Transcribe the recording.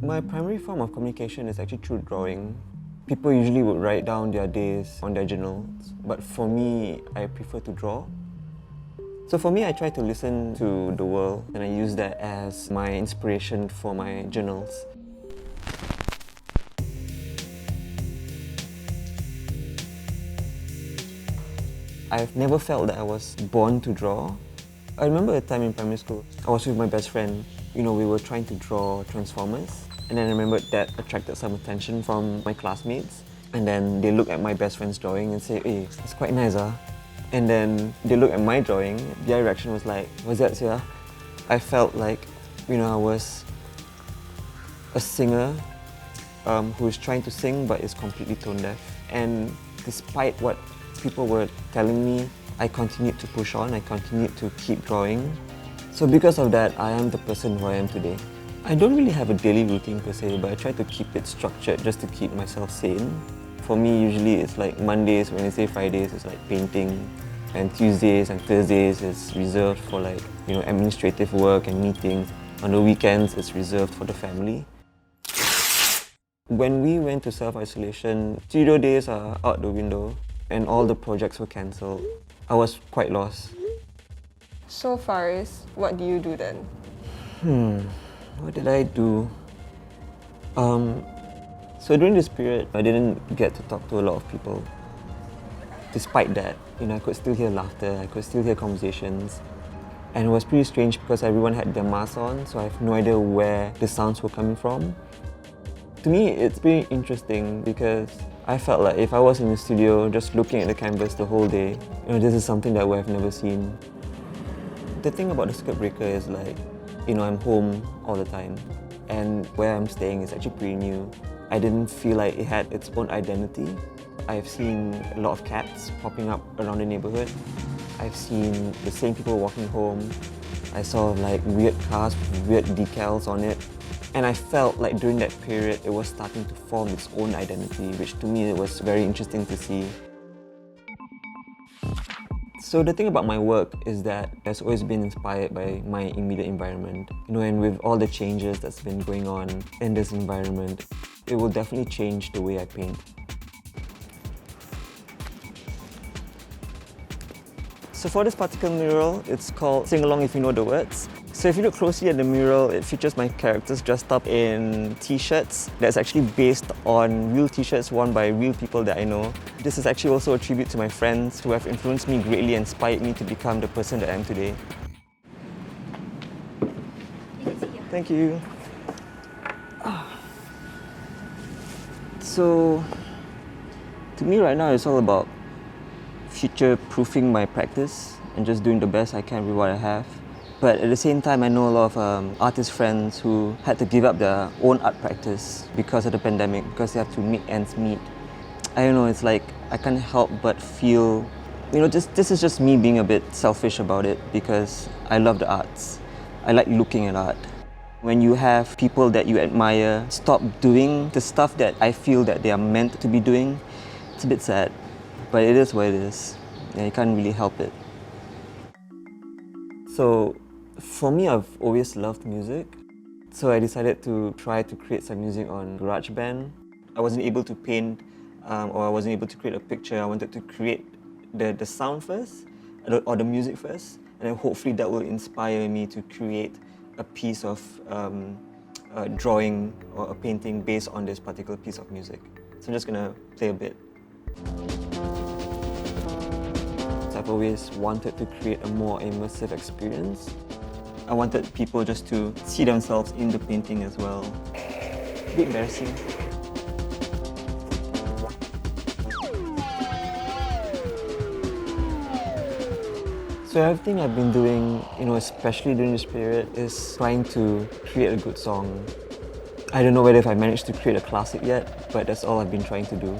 My primary form of communication is actually through drawing. People usually would write down their days on their journals, but for me, I prefer to draw. So for me, I try to listen to the world and I use that as my inspiration for my journals. I've never felt that I was born to draw. I remember a time in primary school, I was with my best friend. We were trying to draw Transformers. And then I remembered that attracted some attention from my classmates. And then they look at my best friend's drawing and say, hey, it's quite nice, huh? And then they look at my drawing, their reaction was like, what's that, sir? I felt like, I was a singer who's trying to sing but is completely tone deaf. And despite what people were telling me, I continued to push on, I continued to keep drawing. So because of that, I am the person who I am today. I don't really have a daily routine per se, but I try to keep it structured just to keep myself sane. For me, usually it's like Mondays, Wednesdays, Fridays, it's like painting. And Tuesdays and Thursdays is reserved for administrative work and meetings. On the weekends, it's reserved for the family. When we went to self-isolation, studio days are out the window and all the projects were cancelled. I was quite lost. So Faris, what do you do then? What did I do? So during this period, I didn't get to talk to a lot of people. Despite that, I could still hear laughter, I could still hear conversations. And it was pretty strange because everyone had their masks on, so I have no idea where the sounds were coming from. To me, it's pretty interesting because I felt like if I was in the studio just looking at the canvas the whole day, this is something that I would have never seen. The thing about the circuit breaker is I'm home all the time, and where I'm staying is actually pretty new. I didn't feel like it had its own identity. I've seen a lot of cats popping up around the neighborhood. I've seen the same people walking home. I saw weird cars with weird decals on it. And I felt like during that period, it was starting to form its own identity, which to me it was very interesting to see. So the thing about my work is that it's always been inspired by my immediate environment. And with all the changes that's been going on in this environment, it will definitely change the way I paint. So for this particular mural, it's called Sing Along If You Know the Words. So if you look closely at the mural, it features my characters dressed up in t-shirts that's actually based on real t-shirts worn by real people that I know. This is actually also a tribute to my friends who have influenced me greatly and inspired me to become the person that I am today. Thank you. So, to me right now it's all about future-proofing my practice and just doing the best I can with what I have. But at the same time, I know a lot of artist friends who had to give up their own art practice because of the pandemic, because they have to make ends meet. I don't know, it's like I can't help but feel, this is just me being a bit selfish about it because I love the arts. I like looking at art. When you have people that you admire stop doing the stuff that I feel that they are meant to be doing, it's a bit sad. But it is what it is, and you can't really help it. So, for me, I've always loved music. So I decided to try to create some music on GarageBand. I wasn't able to paint or I wasn't able to create a picture. I wanted to create the sound first, or the music first, and then hopefully that will inspire me to create a piece of drawing or a painting based on this particular piece of music. So I'm just gonna play a bit. I've always wanted to create a more immersive experience. I wanted people just to see themselves in the painting as well. A bit embarrassing. So everything I've been doing, especially during this period, is trying to create a good song. I don't know whether if I managed to create a classic yet, but that's all I've been trying to do.